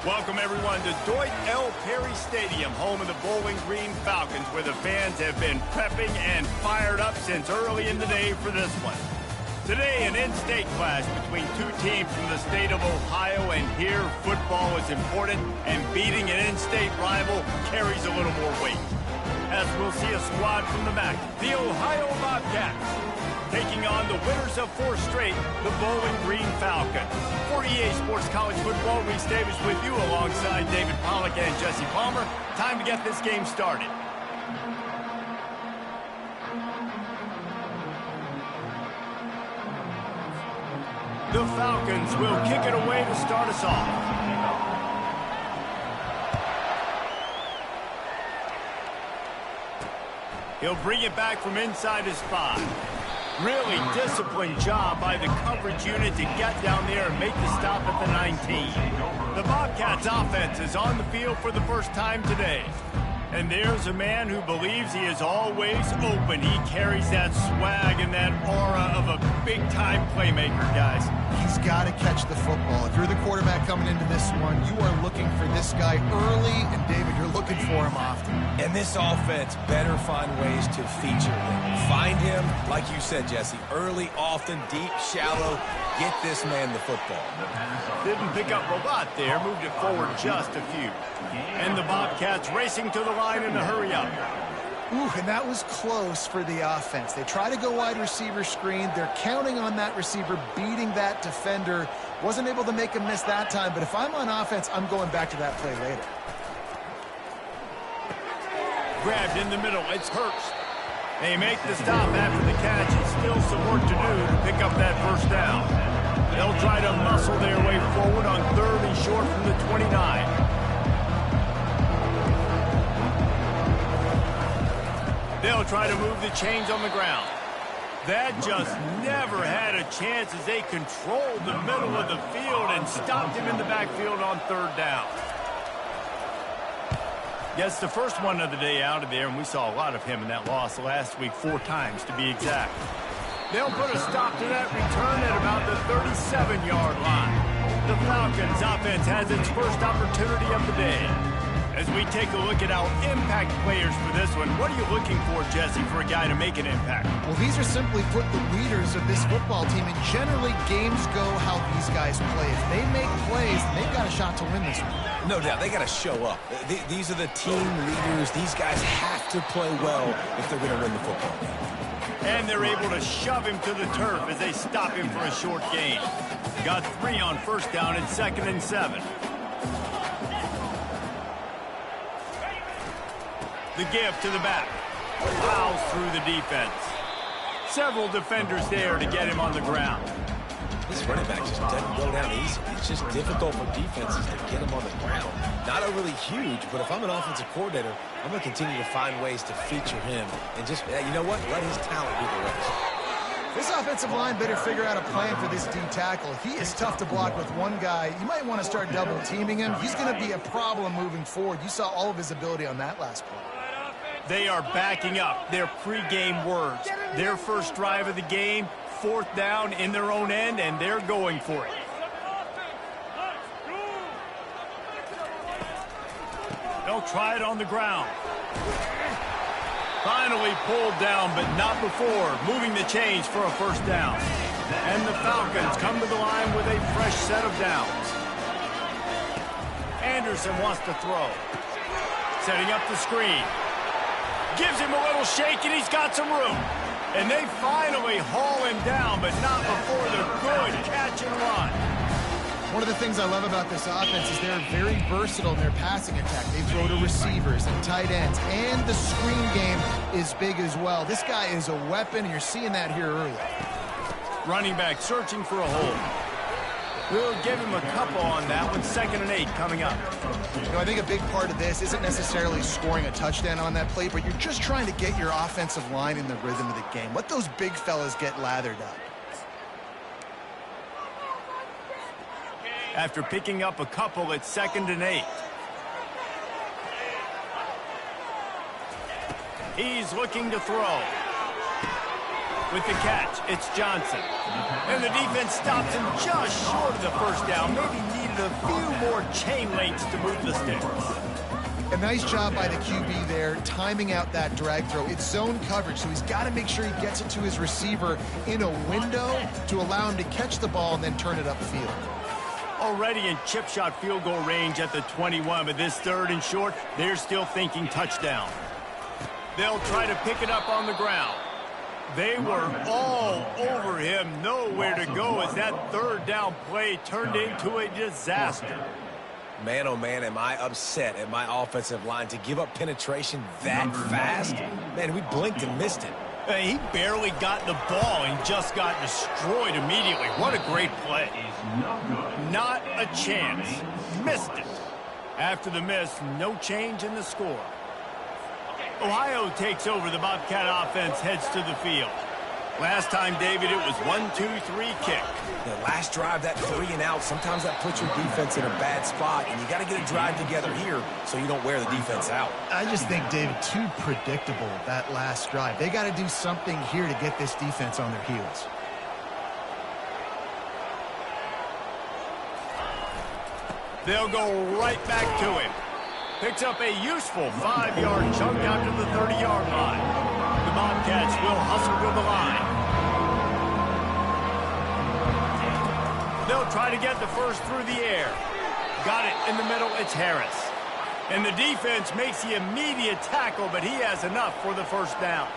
Welcome, everyone, to Dwight L. Perry Stadium, home of the Bowling Green Falcons, where the fans have been prepping and fired up since early in the day for this one. Today, an in-state clash between two teams from the state of Ohio, and here, football is important, and beating an in-state rival carries a little more weight. As we'll see a squad from the MAC, the Ohio Bobcats, taking on the winners of 4 straight, the Bowling Green Falcons. For EA Sports College Football, Reese Davis with you alongside David Pollack and Jesse Palmer. Time to get this game started. The Falcons will kick it away to start us off. He'll bring it back from inside his 5. Really disciplined job by the coverage unit to get down there and make the stop at the 19. The Bobcats offense is on the field for the first time today. And there's a man who believes he is always open. He carries that swag and that aura of a big-time playmaker, guys. He's got to catch the football. If you're the quarterback coming into this one, you are looking for this guy early, and David, you're looking for him often. And this offense better find ways to feature him. Find him, like you said, Jesse, early, often, deep, shallow. Get this man the football. Didn't pick up a lot there, moved it forward just a few. And the Bobcats racing to the line in a hurry-up. Ooh, and that was close for the offense. They try to go wide receiver screen. They're counting on that receiver beating that defender. Wasn't able to make a miss that time, but if I'm on offense, I'm going back to that play later. Grabbed in the middle, it's Hurst. They make the stop after the catch. It's still some work to do to pick up that first down. They'll try to muscle their way forward on 3rd and short from the 29. They'll try to move the chains on the ground. That just never had a chance as they controlled the middle of the field and stopped him in the backfield on 3rd down. Gets the first one of the day out of there, and we saw a lot of him in that loss last week, 4 times to be exact. They'll put a stop to that return at about the 37-yard line. The Falcons' offense has its first opportunity of the day. As we take a look at our impact players for this one, what are you looking for, Jesse, for a guy to make an impact? Well, these are simply put the leaders of this football team, and generally games go how these guys play. If they make plays, they've got a shot to win this one. No doubt, they got to show up. These are the team leaders. These guys have to play well if they're going to win the football game. And they're able to shove him to the turf as they stop him for a short gain. Got 3 on 1st down and 2nd and 7. The give to the back. Plows through the defense. Several defenders there to get him on the ground. This running back just doesn't go down easy. It's just difficult for defenses to get him on the ground. Not overly huge, but if I'm an offensive coordinator, I'm going to continue to find ways to feature him. And just, you know what? Let his talent do the rest. This offensive line better figure out a plan for this D tackle. He is tough to block with one guy. You might want to start double teaming him. He's going to be a problem moving forward. You saw all of his ability on that last play. They are backing up their pregame words. Their first drive of the game, 4th down in their own end, and they're going for it. They'll try it on the ground. Finally pulled down, but not before moving the chains for a 1st down. And the Falcons come to the line with a fresh set of downs. Anderson wants to throw. Setting up the screen. Gives him a little shake, and he's got some room. And they finally haul him down, but not before the good catch and run. One of the things I love about this offense is they're very versatile in their passing attack. They throw to receivers and tight ends, and the screen game is big as well. This guy is a weapon, and you're seeing that here early. Running back searching for a hole. We'll give him a couple on that one. 2nd and 8 coming up. You know, I think a big part of this isn't necessarily scoring a touchdown on that play, but you're just trying to get your offensive line in the rhythm of the game. Let those big fellas get lathered up. After picking up a couple at 2nd and 8. He's looking to throw. With the catch, it's Johnson. And the defense stops him just short of the first down. Maybe needed a few more chain links to move the sticks. A nice job by the QB there, timing out that drag throw. It's zone coverage, so he's got to make sure he gets it to his receiver in a window to allow him to catch the ball and then turn it upfield. Already in chip shot field goal range at the 21, but this 3rd and short, they're still thinking touchdown. They'll try to pick it up on the ground. They were all over him, nowhere to go as that 3rd down play turned into a disaster. Man, oh man, am I upset at my offensive line to give up penetration that fast? Man, we blinked and missed it. He barely got the ball and just got destroyed immediately. What a great play. Not a chance. Missed it. After the miss, no change in the score. Ohio takes over. The Bobcat offense heads to the field. Last time, David, it was 1-2-3 kick. The last drive, that 3 and out, sometimes that puts your defense in a bad spot, and you got to get a drive together here so you don't wear the defense out. I just think, David, too predictable, that last drive. They got to do something here to get this defense on their heels. They'll go right back to him. Picks up a useful 5-yard chunk out to the 30-yard line. The Bobcats will hustle to the line. They'll try to get the first through the air. Got it in the middle, it's Harris. And the defense makes the immediate tackle, but he has enough for the first down.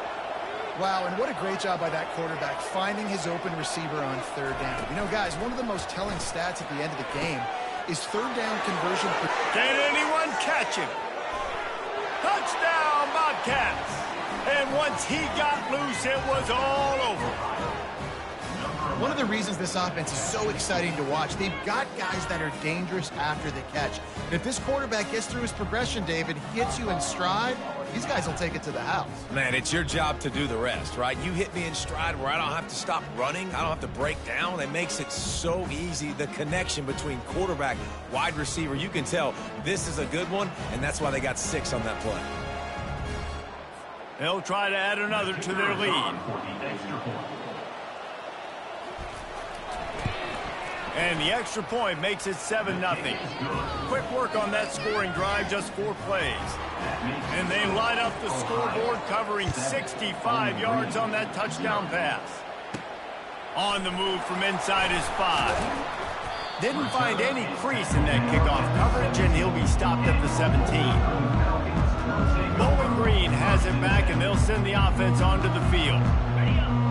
Wow, and what a great job by that quarterback finding his open receiver on 3rd down. You know, guys, one of the most telling stats at the end of the game is 3rd down conversion. Can anyone catch him? Touchdown, Bobcats! And once he got loose, it was all over. One of the reasons this offense is so exciting to watch, they've got guys that are dangerous after the catch. And if this quarterback gets through his progression, David, hits you in stride, these guys will take it to the house. Man, it's your job to do the rest, right? You hit me in stride where I don't have to stop running. I don't have to break down. It makes it so easy. The connection between quarterback, wide receiver, you can tell this is a good one, and that's why they got 6 on that play. They'll try to add another to their lead. And the extra point makes it 7-0. Quick work on that scoring drive, just 4 plays. And they line up the scoreboard, covering 65 yards on that touchdown pass. On the move from inside his 5. Didn't find any crease in that kickoff coverage, and he'll be stopped at the 17. Bowling Green has it back, and they'll send the offense onto the field.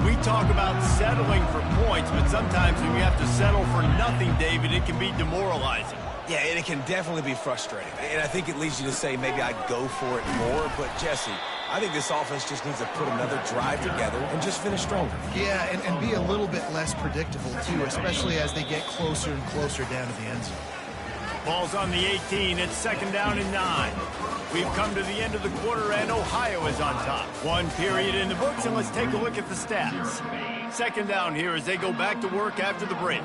We talk about settling for points, but sometimes when you have to settle for nothing, David, it can be demoralizing. Yeah, and it can definitely be frustrating. And I think it leads you to say maybe I'd go for it more. But, Jesse, I think this offense just needs to put another drive together and just finish stronger. Yeah, and be a little bit less predictable, too, especially as they get closer and closer down to the end zone. Ball's on the 18. It's 2nd down and 9. We've come to the end of the quarter, and Ohio is on top. 1 period in the books, and let's take a look at the stats. 2nd down here as they go back to work after the break.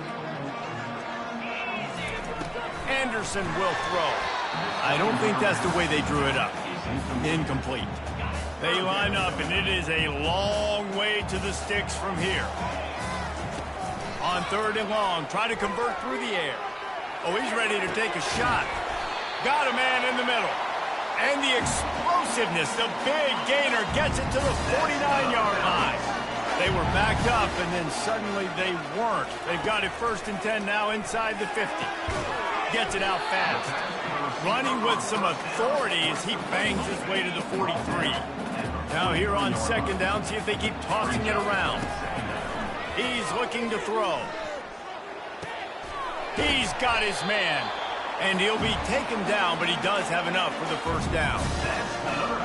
Anderson will throw. I don't think that's the way they drew it up. Incomplete. They line up, and it is a long way to the sticks from here. On 3rd and long, try to convert through the air. Oh, he's ready to take a shot. Got a man in the middle. And the explosiveness, the big gainer gets it to the 49-yard line. They were backed up, and then suddenly they weren't. They've got it 1st and 10 now inside the 50. Gets it out fast. Running with some authority as he bangs his way to the 43. Now here on 2nd down, see if they keep tossing it around. He's looking to throw. He's got his man. And he'll be taken down, but he does have enough for the 1st down.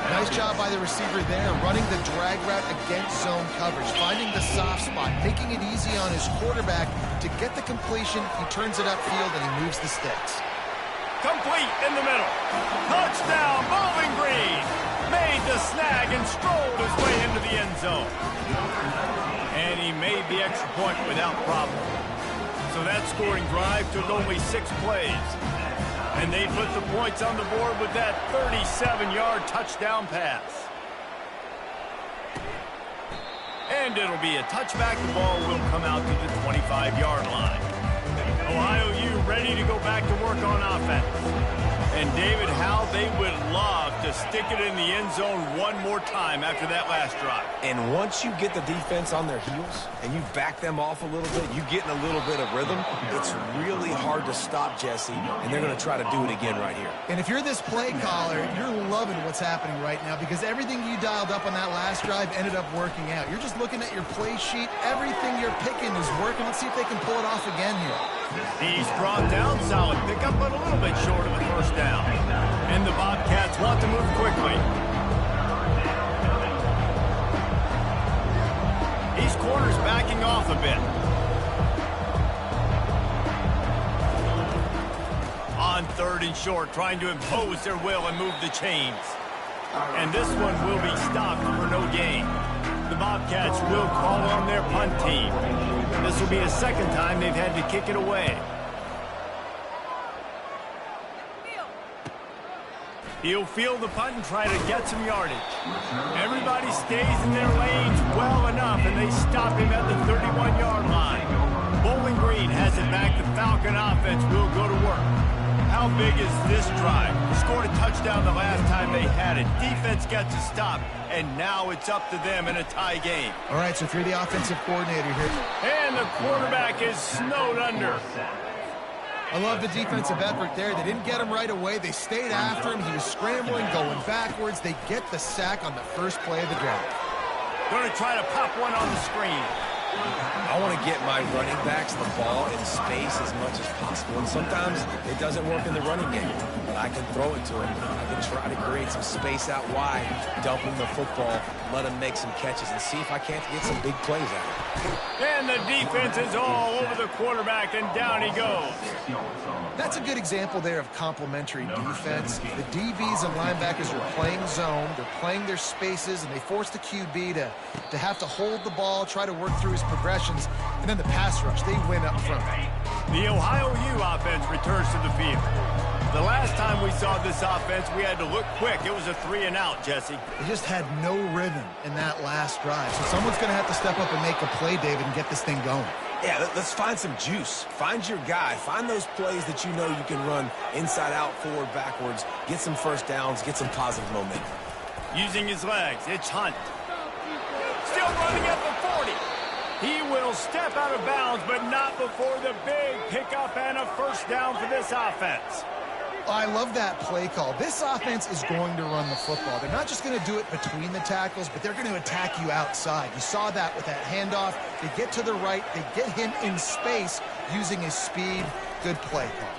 Nice job by the receiver there, running the drag route against zone coverage, finding the soft spot, making it easy on his quarterback to get the completion. He turns it upfield, and he moves the sticks. Complete in the middle. Touchdown, Bowling Green. Made the snag and strolled his way into the end zone. And he made the extra point without problem. So that scoring drive took only 6 plays. And they put the points on the board with that 37-yard touchdown pass. And And it'll be a touchback. The ball will come out to the 25-yard line. Ohio U ready to go back to work on offense. And David, how they would love to stick it in the end zone one more time after that last drive. And once you get the defense on their heels and you back them off a little bit, you get in a little bit of rhythm, it's really hard to stop, Jesse, and they're going to try to do it again right here. And if you're this play caller, you're loving what's happening right now because everything you dialed up on that last drive ended up working out. You're just looking at your play sheet. Everything you're picking is working. Let's see if they can pull it off again here. He's brought down, solid pickup, but a little bit short of the first down. And the Bobcats want to move quickly. These corners backing off a bit. On 3rd and short, trying to impose their will and move the chains. And this one will be stopped for no gain. The Bobcats will call on their punt team. This will be the second time they've had to kick it away. He'll field the punt and try to get some yardage. Everybody stays in their lanes well enough, and they stop him at the 31-yard line. Bowling Green has it back. The Falcon offense will go to work. How big is this drive? Scored a touchdown the last time they had it. Defense gets a stop, and now it's up to them in a tie game. All right, so if you're the offensive coordinator here. And the quarterback is snowed under. I love the defensive effort there. They didn't get him right away. They stayed after him. He was scrambling, going backwards. They get the sack on the first play of the drive. Going to try to pop one on the screen. I want to get my running backs the ball in space as much as possible. And sometimes it doesn't work in the running game. But I can throw it to him. I can try to create some space out wide, dump him the football, let him make some catches, and see if I can't get some big plays out of it. And the defense is all over the quarterback, and down he goes. That's a good example there of complementary defense. The DBs and linebackers are playing zone. They're playing their spaces, and they force the QB to have to hold the ball, try to work through his progressions, and then the pass rush, they win up front. The Ohio U offense returns to the field. The last time we saw this offense, we had to look quick. It was a 3-and-out, Jesse. They just had no rhythm in that last drive. So someone's going to have to step up and make a play, David, and get this thing going. Yeah, let's find some juice. Find your guy. Find those plays that you know you can run inside out, forward, backwards. Get some first downs. Get some positive momentum. Using his legs, it's Hunt. Still running at the 40. He will step out of bounds, but not before the big pickup and a first down for this offense. I love that play call. This offense is going to run the football. They're not just going to do it between the tackles, but they're going to attack you outside. You saw that with that handoff. They get to the right. They get him in space using his speed. Good play call.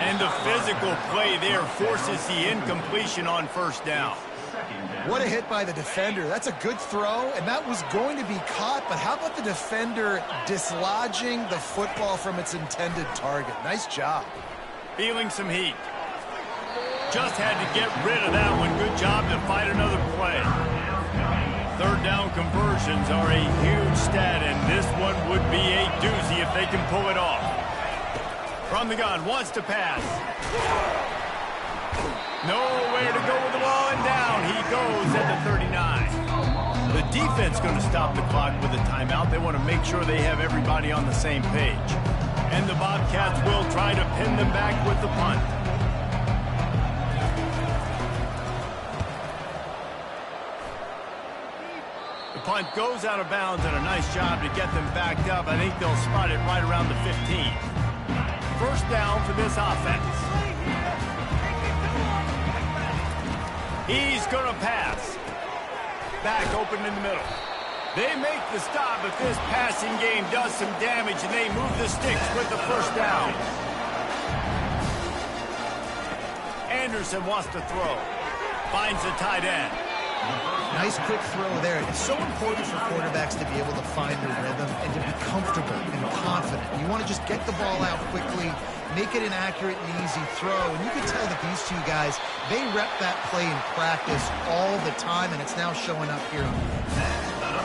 And the physical play there forces the incompletion on first down. What a hit by the defender. That's a good throw, and that was going to be caught, but how about the defender dislodging the football from its intended target? Nice job. Feeling some heat. Just had to get rid of that one. Good job to fight another play. Third down conversions are a huge stat, and this one would be a doozy if they can pull it off. From the gun, wants to pass. Nowhere to go with the ball, and down he goes at the 39. The defense going to stop the clock with a timeout. They want to make sure they have everybody on the same page. And the Bobcats will try to pin them back with the punt. The punt goes out of bounds, and a nice job to get them backed up. I think they'll spot it right around the 15. First down for this offense. He's going to pass. Back open in the middle. They make the stop, but this passing game does some damage, and they move the sticks with the first down. Anderson wants to throw. Finds the tight end. Nice quick throw there. It's so important for quarterbacks to be able to find their rhythm and to be comfortable and confident. You want to just get the ball out quickly, make it an accurate and easy throw. And you can tell that these two guys, they rep that play in practice all the time, and it's now showing up here.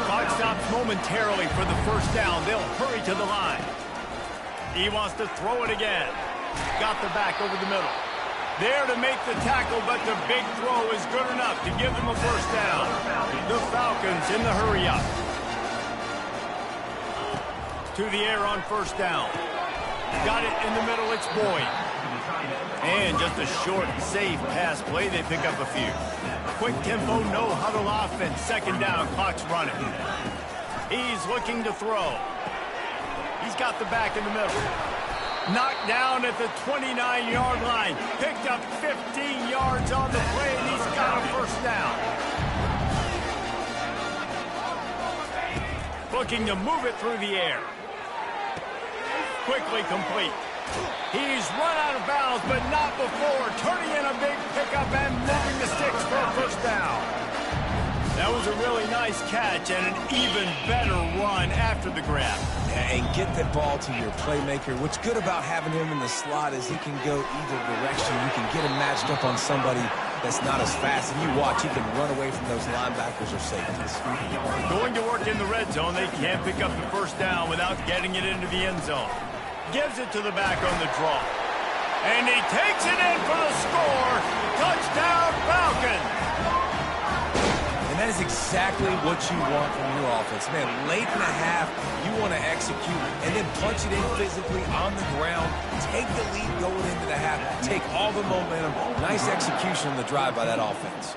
Clock stops momentarily for the first down. They'll hurry to the line. He wants to throw it again. Got the back over the middle. There to make the tackle, but the big throw is good enough to give them a first down. The Falcons in the hurry-up. To the air on first down. Got it in the middle, it's Boyd. And just a short, safe pass play, they pick up a few. Quick tempo, no huddle offense. Second down, clock's running. He's looking to throw. He's got the back in the middle. Knocked down at the 29-yard line. Picked up 15 yards on the play, and he's got a first down. Looking to move it through the air. Quickly complete. He's run out of bounds, but not before. Turning in a big pickup and moving the sticks for a first down. That was a really nice catch and an even better run after the grab. And get the ball to your playmaker. What's good about having him in the slot is he can go either direction. You can get him matched up on somebody that's not as fast, and you watch, he can run away from those linebackers or safeties. Going to work in the red zone, they can't pick up the first down without getting it into the end zone. Gives it to the back on the draw. And he takes it in for the score. Touchdown, Falcons! And that is exactly what you want from your offense. Man, late in the half, you want to execute and then punch it in physically on the ground. Take the lead going into the half. Take all the momentum. Nice execution on the drive by that offense.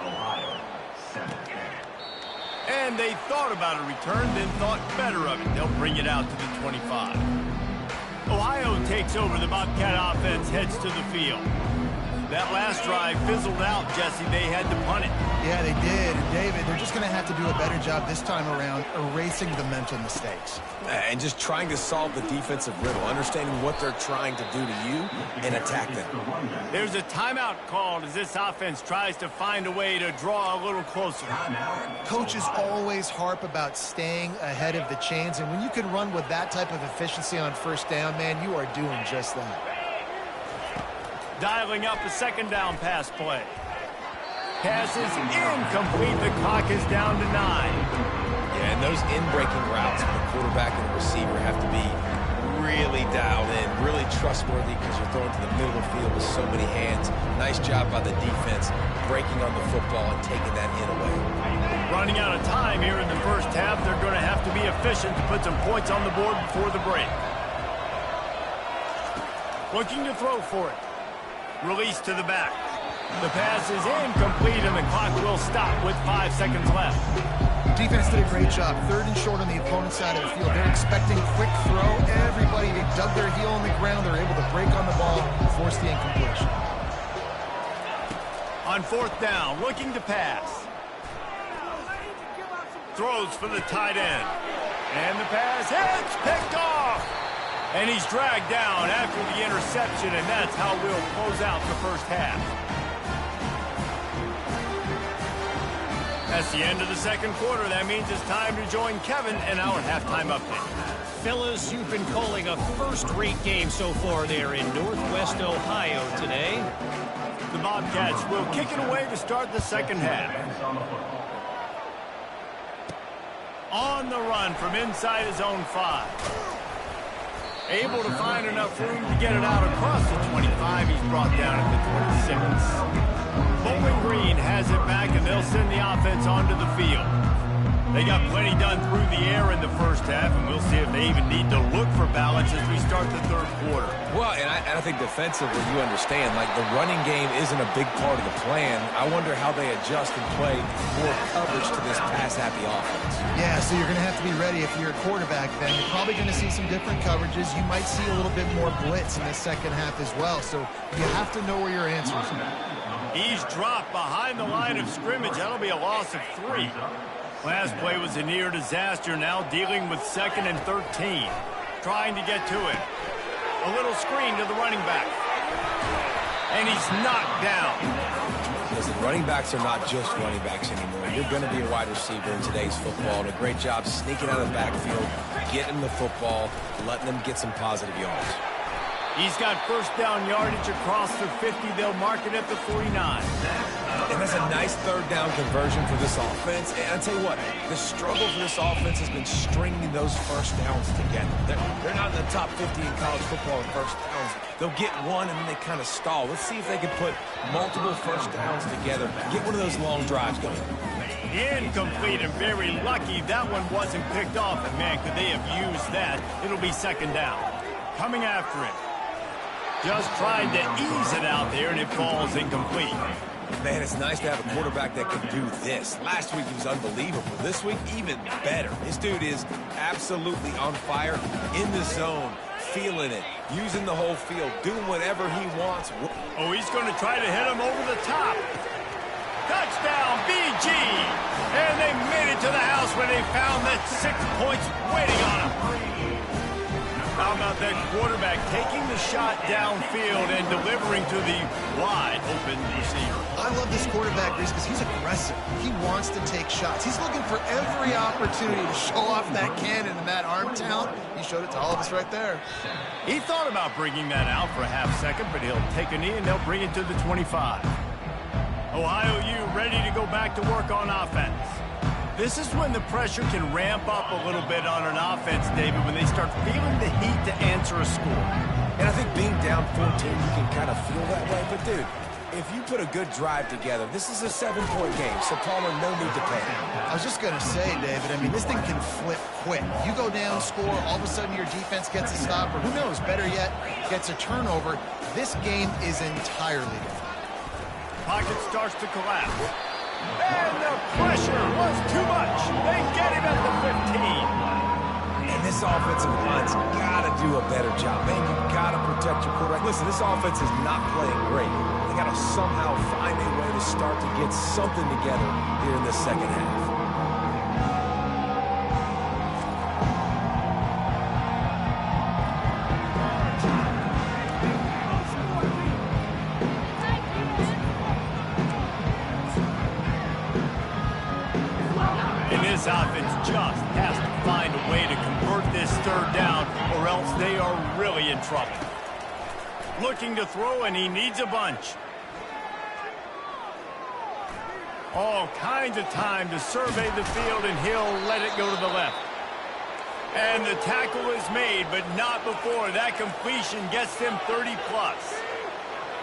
And they thought about a return, then thought better of it. They'll bring it out to the 25. Ohio takes over. The Bobcat offense heads to the field. That last drive fizzled out, Jesse. They had to punt it. Yeah, they did. And David, they're just going to have to do a better job this time around erasing the mental mistakes. And just trying to solve the defensive riddle, understanding what they're trying to do to you and attack them. There's a timeout called as this offense tries to find a way to draw a little closer. Coaches always harp about staying ahead of the chains, and when you can run with that type of efficiency on first down, man, you are doing just that. Dialing up a second down pass play. Pass is incomplete. The clock is down to 9. Yeah, and those in-breaking routes for the quarterback and the receiver have to be really dialed in, really trustworthy because you're throwing to the middle of the field with so many hands. Nice job by the defense breaking on the football and taking that in away. Running out of time here in the first half. They're going to have to be efficient to put some points on the board before the break. Looking to throw for it. Release to the back. The pass is incomplete, and the clock will stop with 5 seconds left. Defense did a great job. Third and short on the opponent's side of the field. They're expecting quick throw. Everybody, they dug their heel on the ground. They're able to break on the ball, force the incompletion. On fourth down, looking to pass. Throws for the tight end. And the pass hits, picked off. And he's dragged down after the interception, and that's how we'll close out the first half. That's the end of the second quarter. That means it's time to join Kevin in our halftime update. Fellas, you've been calling a first-rate game so far there in Northwest Ohio today. The Bobcats will kick it away to start the second half. On the run from inside his own 5. Able to find enough room to get it out across the 25. He's brought down at the 26. Bowling Green has it back, and they'll send the offense onto the field. They got plenty done through the air in the first half, and we'll see if they even need to look for balance as we start the third quarter. Well, and I think defensively, you understand, like the running game isn't a big part of the plan. I wonder how they adjust and play more coverage to this pass-happy offense. Yeah, so you're going to have to be ready if you're a quarterback then. You're probably going to see some different coverages. You might see a little bit more blitz in the second half as well, so you have to know where your answers are. He's dropped behind the line of scrimmage. That'll be a loss of 3. Last play was a near disaster, now dealing with 2nd and 13. Trying to get to it. A little screen to the running back. And he's knocked down. Listen, running backs are not just running backs anymore. You're going to be a wide receiver in today's football. And a great job sneaking out of the backfield, getting the football, letting them get some positive yards. He's got first down yardage across the 50. They'll mark it at the 49. And that's a nice third down conversion for this offense. And I'll tell you what, the struggle for this offense has been stringing those first downs together. They're not in the top 50 in college football in first downs. They'll get one and then they kind of stall. Let's see if they can put multiple first downs together, get one of those long drives going. Incomplete, and very lucky that one wasn't picked off. And man, could they have used that? It'll be second down. Coming after it. Just trying to ease it out there, and it falls incomplete. Man, it's nice to have a quarterback that can do this. Last week he was unbelievable. This week, even better. This dude is absolutely on fire, in the zone, feeling it, using the whole field, doing whatever he wants. Oh, he's going to try to hit him over the top. Touchdown, BG! And they made it to the house where they found that 6 points waiting on him. How about that quarterback taking the shot downfield and delivering to the wide-open receiver? I love this quarterback, Reese, because he's aggressive. He wants to take shots. He's looking for every opportunity to show off that cannon and that arm talent. He showed it to all of us right there. He thought about bringing that out for a half second, but he'll take a knee and they'll bring it to the 25. Ohio U ready to go back to work on offense. This is when the pressure can ramp up a little bit on an offense, David, when they start feeling the heat to answer a score. And I think being down 14, you can kind of feel that way. But, dude, if you put a good drive together, this is a 7-point game, so Palmer, no need to panic. I was just going to say, David, I mean, this thing can flip quick. You go down, score, all of a sudden your defense gets a stop, or who knows, better yet, gets a turnover. This game is entirely different. Pocket starts to collapse. And the pressure was too much. They get him at the 15. And this offensive line's got to do a better job. Man, you've got to protect your quarterback. Listen, this offense is not playing great. They got to somehow find a way to start to get something together here in the second half. This offense just has to find a way to convert this third down, or else they are really in trouble. Looking to throw, and he needs a bunch. All kinds of time to survey the field, and he'll let it go to the left. And the tackle is made, but not before that completion gets them 30-plus.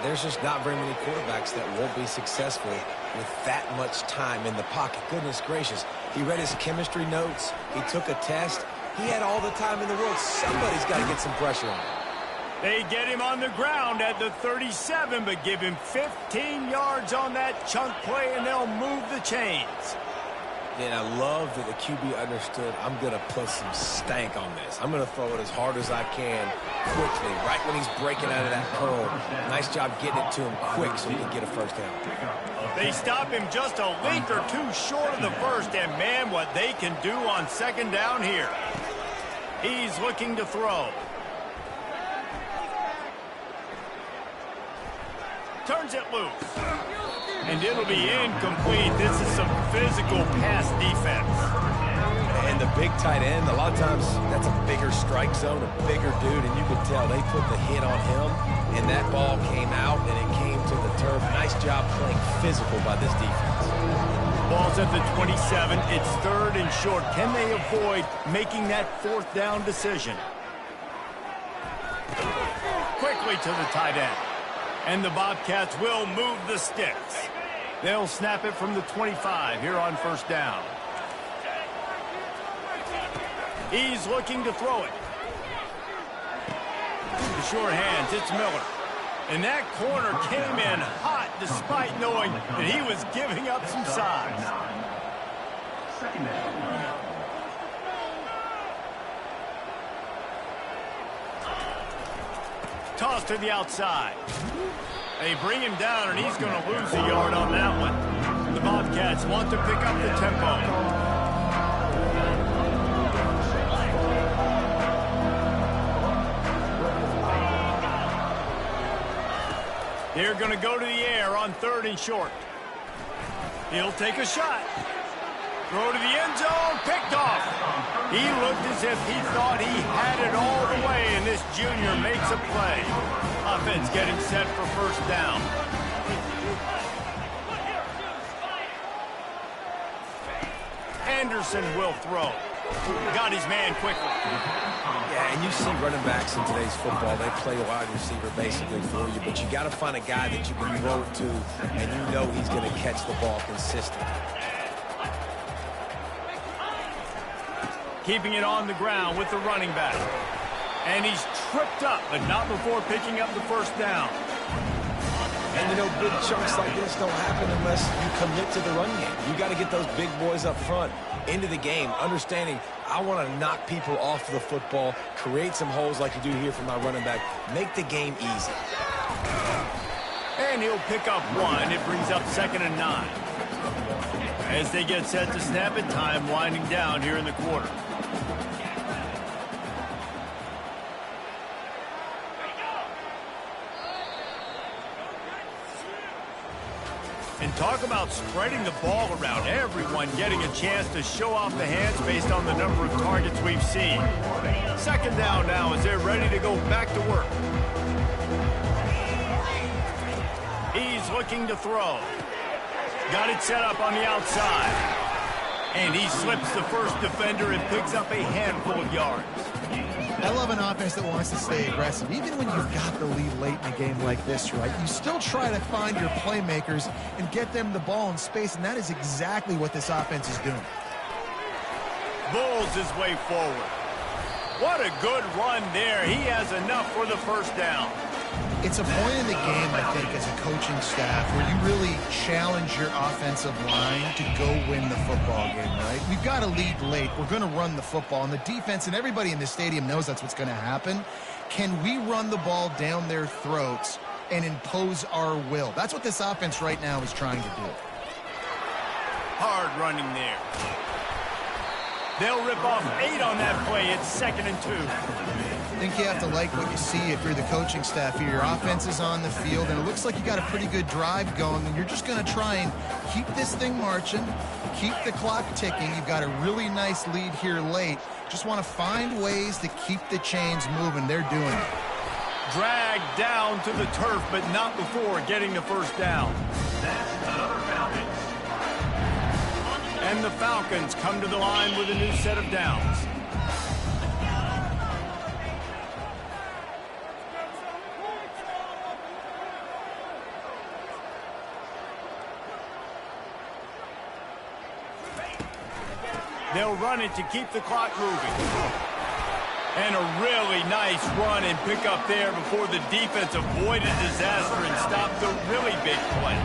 There's just not very many quarterbacks that won't be successful with that much time in the pocket. Goodness gracious. He read his chemistry notes. He took a test. He had all the time in the world. Somebody's got to get some pressure on him. They get him on the ground at the 37, but give him 15 yards on that chunk play, and they'll move the chains. And I love that the QB understood, I'm going to put some stank on this. I'm going to throw it as hard as I can quickly, right when he's breaking out of that curl. Nice job getting it to him quick so he can get a first down. They stop him just a length or two short of the first, and man, what they can do on second down here. He's looking to throw. Turns it loose. And it'll be incomplete. This is some physical pass defense. And the big tight end, a lot of times that's a bigger strike zone, a bigger dude, and you could tell they put the hit on him, and that ball came out, and it came to the turf. Nice job playing physical by this defense. Ball's at the 27. It's third and short. Can they avoid making that fourth down decision? Quickly to the tight end. And the Bobcats will move the sticks. They'll snap it from the 25 here on first down. He's looking to throw it. The short hands, it's Miller. And that corner came in hot despite knowing that he was giving up some size. Second down. Toss to the outside. They bring him down, and he's going to lose a yard on that one. The Bobcats want to pick up the tempo. They're going to go to the air on third and short. He'll take a shot. Throw to the end zone, picked off. He looked as if he thought he had it all the way, and this junior makes a play. Offense getting set for first down. Anderson will throw. Got his man quickly. Yeah, and you see running backs in today's football, they play wide receiver basically for you, but you got to find a guy that you can throw it to, and you know he's going to catch the ball consistently. Keeping it on the ground with the running back. And he's tripped up, but not before picking up the first down. And, you know, big chunks like this don't happen unless you commit to the run game. You got to get those big boys up front into the game, understanding I want to knock people off the football, create some holes like you do here for my running back, make the game easy. And he'll pick up one. It brings up 2nd and 9. As they get set to snap it, time winding down here in the quarter. And talk about spreading the ball around. Everyone getting a chance to show off the hands based on the number of targets we've seen. 2nd down now as they're ready to go back to work. He's looking to throw. Got it set up on the outside. And he slips the first defender and picks up a handful of yards. I love an offense that wants to stay aggressive. Even when you've got the lead late in a game like this, right, you still try to find your playmakers and get them the ball in space, and that is exactly what this offense is doing. Bulls his way forward. What a good run there. He has enough for the first down. It's a point in the game, I think, as a coaching staff where you really challenge your offensive line to go win the football game, right? We've got to lead late. We're going to run the football, and the defense and everybody in the stadium knows that's what's going to happen. Can we run the ball down their throats and impose our will? That's what this offense right now is trying to do. Hard running there. They'll rip off 8 on that play. It's 2nd and 2. I think you have to like what you see if you're the coaching staff here. Your offense is on the field, and it looks like you got a pretty good drive going, and you're just going to try and keep this thing marching, keep the clock ticking. You've got a really nice lead here late. Just want to find ways to keep the chains moving. They're doing it. Dragged down to the turf, but not before getting the first down. That's another Falcon. And the Falcons come to the line with a new set of downs. They'll run it to keep the clock moving. And a really nice run and pick up there before the defense avoided disaster and stopped the really big play.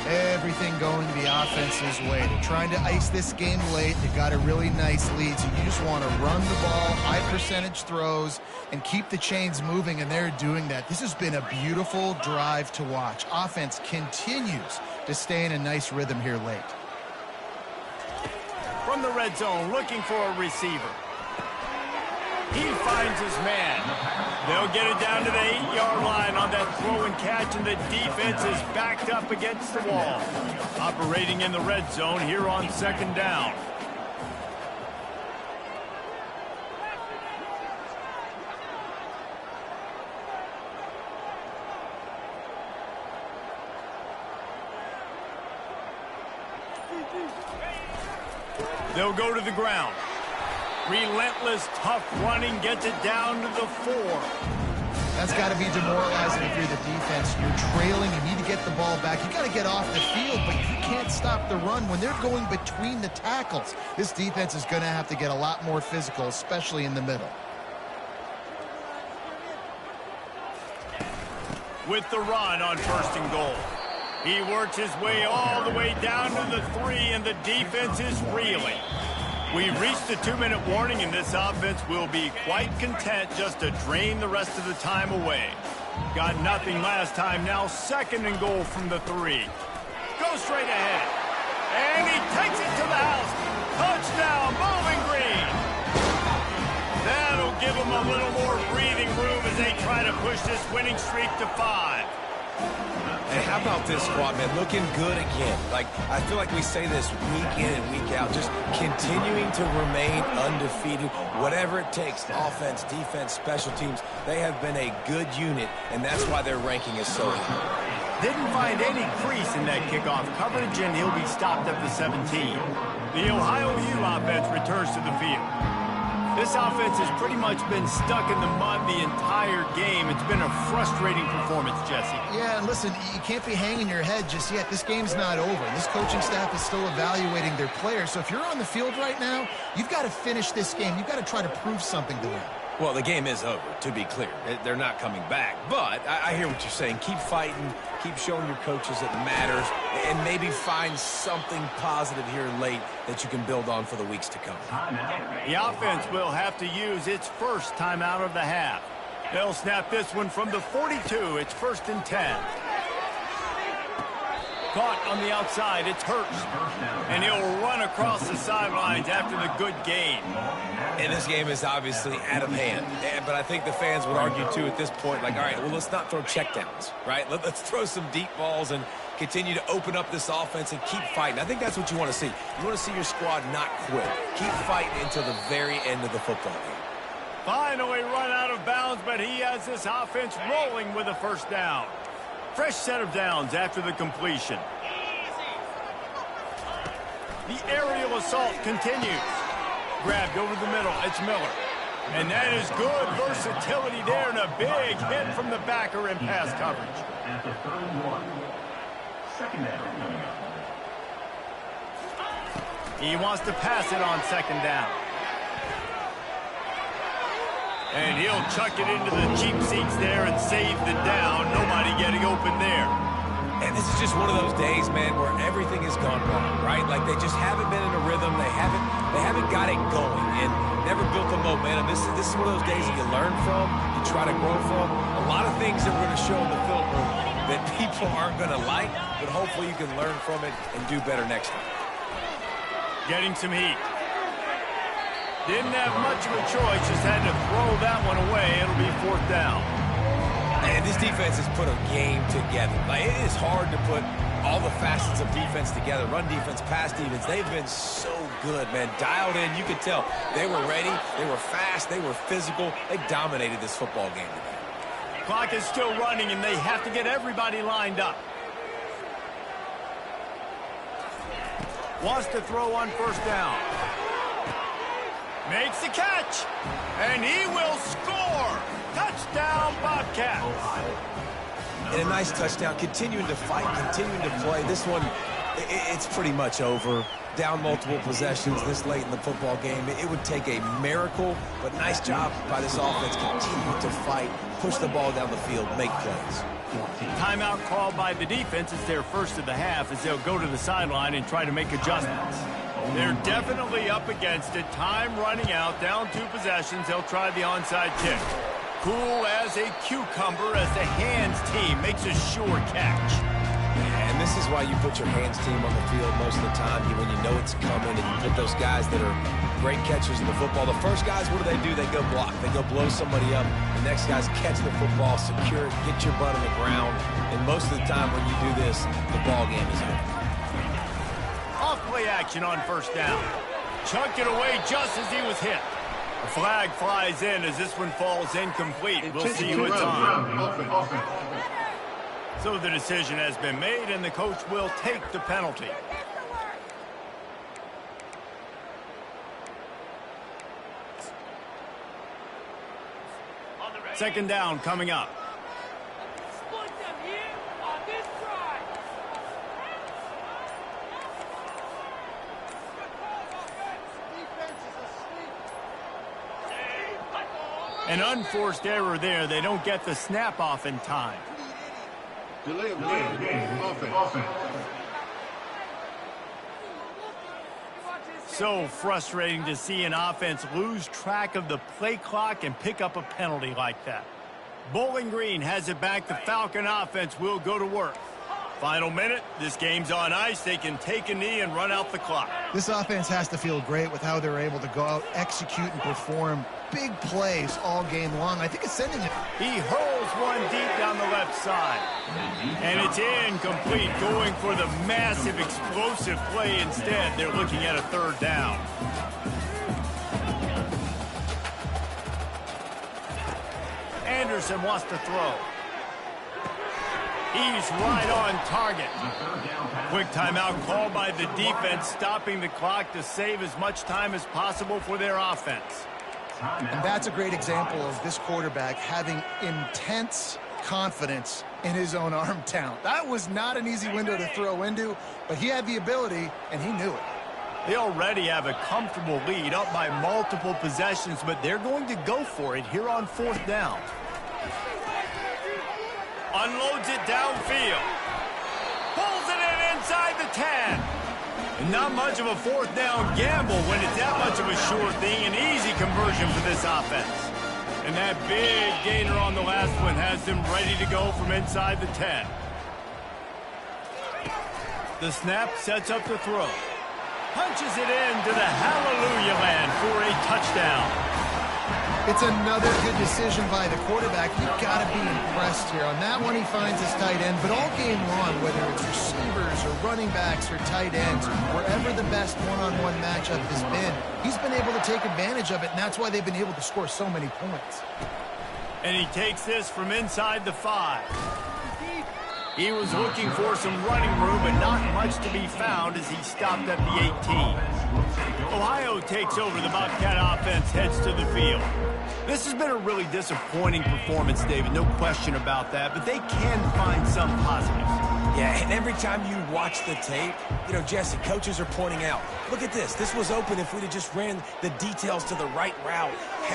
Everything going the offense's way. They're trying to ice this game late. They've got a really nice lead, so you just want to run the ball, high percentage throws, and keep the chains moving, and they're doing that. This has been a beautiful drive to watch. Offense continues to stay in a nice rhythm here late. From the red zone, looking for a receiver. He finds his man. They'll get it down to the 8-yard line on that throw and catch, and the defense is backed up against the wall. Operating in the red zone here on 2nd down. They'll go to the ground. Relentless, tough running gets it down to the 4. That's got to be demoralizing if you're the defense. You're trailing. You need to get the ball back. You got to get off the field, but you can't stop the run when they're going between the tackles. This defense is going to have to get a lot more physical, especially in the middle. With the run on 1st and goal. He works his way all the way down to the 3, and the defense is reeling. We've reached the 2-minute warning, and this offense will be quite content just to drain the rest of the time away. Got nothing last time, now 2nd and goal from the 3. Go straight ahead. And he takes it to the house. Touchdown, Bowling Green. That'll give them a little more breathing room as they try to push this winning streak to 5. And how about this squad, man? Looking good again. Like, I feel like we say this week in and week out, just continuing to remain undefeated. Whatever it takes, offense, defense, special teams, they have been a good unit, and that's why their ranking is so high. Didn't find any crease in that kickoff coverage, and he'll be stopped at the 17. The Ohio U offense returns to the field. This offense has pretty much been stuck in the mud the entire game. It's been a frustrating performance, Jesse. Yeah, and listen, you can't be hanging your head just yet. This game's not over. This coaching staff is still evaluating their players. So if you're on the field right now, you've got to finish this game. You've got to try to prove something to them. Well, the game is over, to be clear. They're not coming back. But I hear what you're saying. Keep fighting. Keep showing your coaches it matters. And maybe find something positive here late that you can build on for the weeks to come. The offense will have to use its first timeout of the half. They'll snap this one from the 42. It's 1st and 10. Caught on the outside. It's Hurts. And he'll run across the sidelines after the good gain. And this game is obviously out of hand. But I think the fans would argue, too, at this point, like, all right, well, let's not throw checkdowns, right? Let's throw some deep balls and continue to open up this offense and keep fighting. I think that's what you want to see. You want to see your squad not quit. Keep fighting until the very end of the football game. Finally run out of bounds, but he has this offense rolling with a first down. Fresh set of downs after the completion. The aerial assault continues. Grabbed over the middle. It's Miller. And that is good versatility there and a big hit from the backer in pass coverage. At the 31. Second down. He wants to pass it on 2nd down. And he'll chuck it into the cheap seats there and save the down. Nobody getting open there. And this is just one of those days, man, where everything has gone wrong, right? Like they just haven't been in a rhythm. They haven't got it going and never built the momentum. This is one of those days that you learn from, you try to grow from. A lot of things that we're going to show in the film room that people aren't going to like, but hopefully you can learn from it and do better next time. Getting some heat. Didn't have much of a choice, just had to throw that one away. It'll be 4th down. And this defense has put a game together. Like, it is hard to put all the facets of defense together. Run defense, pass defense. They've been so good, man. Dialed in. You could tell they were ready. They were fast. They were physical. They dominated this football game today. Clock is still running, and they have to get everybody lined up. Wants to throw on 1st down. Makes the catch, and he will score. Touchdown, Bobcats. And a nice touchdown, continuing to fight, continuing to play. This one, it's pretty much over. Down multiple possessions this late in the football game. It would take a miracle, but nice job by this offense. Continue to fight, push the ball down the field, make plays. Timeout called by the defense. It's their first of the half as they'll go to the sideline and try to make adjustments. They're definitely up against it. Time running out, down 2 possessions. They'll try the onside kick. Cool as a cucumber as the hands team makes a sure catch. And this is why you put your hands team on the field most of the time when you know it's coming, and you put those guys that are great catchers in the football. The first guys, what do? They go block. They go blow somebody up. The next guys catch the football, secure it, get your butt on the ground. And most of the time when you do this, the ball game is over. Off-play action on 1st down. Chunked it away just as he was hit. A flag flies in as this one falls incomplete. We'll see who it's on. So the decision has been made, and the coach will take the penalty. Second down coming up. An unforced error there. They don't get the snap off in time. Delay of game. Offense. So frustrating to see an offense lose track of the play clock and pick up a penalty like that. Bowling Green has it back. The Falcon offense will go to work. Final minute. This game's on ice. They can take a knee and run out the clock. This offense has to feel great with how they're able to go out, execute, and perform big plays all game long. I think it's sending it. He hurls one deep down the left side. And it's incomplete, going for the massive explosive play instead. They're looking at a 3rd down. Anderson wants to throw. He's right on target. Quick timeout called by the defense, stopping the clock to save as much time as possible for their offense. And that's a great example of this quarterback having intense confidence in his own arm talent. That was not an easy window to throw into, but he had the ability, and he knew it. They already have a comfortable lead, up by multiple possessions, but they're going to go for it here on 4th down. Unloads it downfield. Pulls it in inside the 10. And not much of a 4th down gamble when it's that much of a sure thing. An easy conversion for this offense. And that big gainer on the last one has them ready to go from inside the 10. The snap sets up the throw. Punches it into the hallelujah land for a touchdown. It's another good decision by the quarterback. You've got to be impressed here. On that one, he finds his tight end. But all game long, whether it's receivers or running backs or tight ends, wherever the best one-on-one matchup has been, he's been able to take advantage of it, and that's why they've been able to score so many points. And he takes this from inside the 5. He was looking for some running room, but not much to be found as he stopped at the 18. Ohio takes over. The Bobcat offense heads to the field. This has been a really disappointing performance, David, no question about that, but they can find some positives. Yeah, and every time you watch the tape, you know, Jesse, coaches are pointing out, look at this. This was open if we'd have just ran the details to the right route,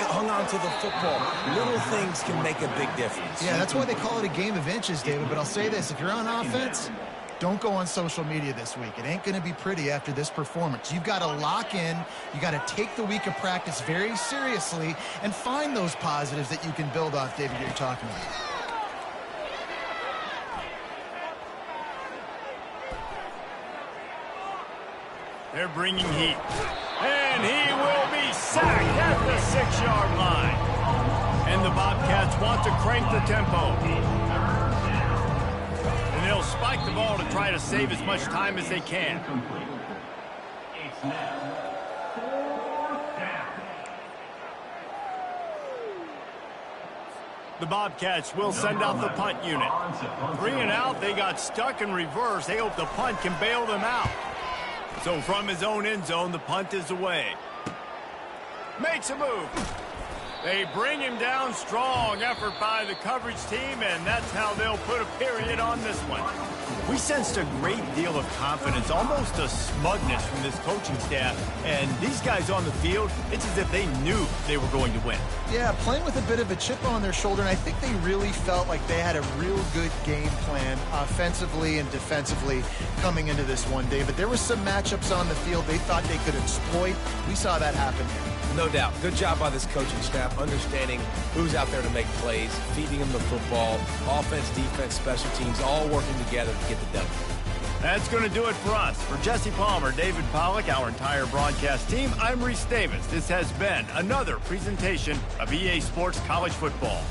hung on to the football. Little things can make a big difference. Yeah, that's why they call it a game of inches, David. But I'll say this, if you're on offense, don't go on social media this week. It ain't going to be pretty after this performance. You've got to lock in. You got to take the week of practice very seriously and find those positives that you can build off, David, you're talking about. They're bringing heat. And he will be sacked at the 6-yard line. And the Bobcats want to crank the tempo. And they'll spike the ball to try to save as much time as they can. It's now 4th down. The Bobcats will send out the punt unit. 3 and out, they got stuck in reverse. They hope the punt can bail them out. So from his own end zone, the punt is away. Makes a move. They bring him down. Strong effort by the coverage team, and that's how they'll put a period on this one. We sensed a great deal of confidence, almost a smugness from this coaching staff. And these guys on the field, it's as if they knew they were going to win. Yeah, playing with a bit of a chip on their shoulder, and I think they really felt like they had a real good game plan offensively and defensively coming into this one, David. There were some matchups on the field they thought they could exploit. We saw that happen here. No doubt. Good job by this coaching staff, understanding who's out there to make plays, feeding them the football, offense, defense, special teams, all working together to get the W. That's going to do it for us. For Jesse Palmer, David Pollack, our entire broadcast team, I'm Reese Davis. This has been another presentation of EA Sports College Football.